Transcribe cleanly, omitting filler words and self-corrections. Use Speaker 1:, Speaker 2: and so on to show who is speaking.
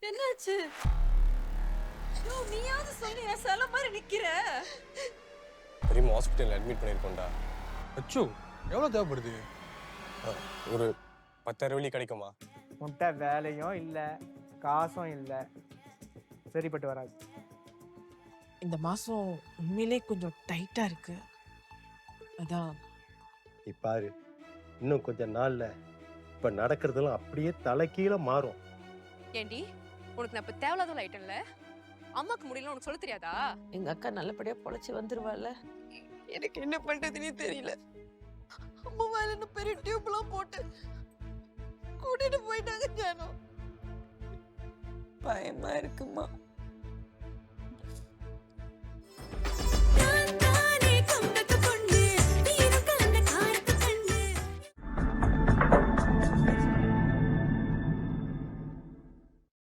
Speaker 1: என்னாச்சு? ஐயோ, நீயாவது சொல்லி என் சிலை மாதிரி நிக்கிற.
Speaker 2: பெரியம்மா ஹாஸ்பிட்டலில் அட்மிட் பண்ணியிருக்கோண்டா.
Speaker 3: அச்சோ, எவ்வளோ தேவைப்படுது?
Speaker 2: ஒரு 10,000 வெள்ளி கிடைக்குமா?
Speaker 4: உன்கிட்ட வேலையும் இல்லை, காசும் இல்லை, சரிப்பட்டு வராது.
Speaker 5: இந்த மாசம் உண்மையிலே கொஞ்சம் டைட்டா இருக்கு. அதான்
Speaker 6: நீ பாரு, இன்னும் கொஞ்ச நாள்ல இப்ப நடக்கிறதெல்லாம் அப்படியே தலைகீழ மாறும்.
Speaker 7: ஏண்டி உனக்கு நான் இப்ப தேவையில்லாத ஐட்டம்ல அம்மாக்கு முடியல உனக்கு சொல்ல தெரியாதா?
Speaker 1: எங்க அக்கா நல்லபடியா பொழைச்சு வந்துருவாள்ல.
Speaker 5: எனக்கு என்ன பண்றதுன்னே தெரியல. அம்மா மேல என்ன பெரிய டியூப்லாம் போட்டு கூட்டிட்டு போயிட்டாங்க ஜானு. பயமா இருக்குமா?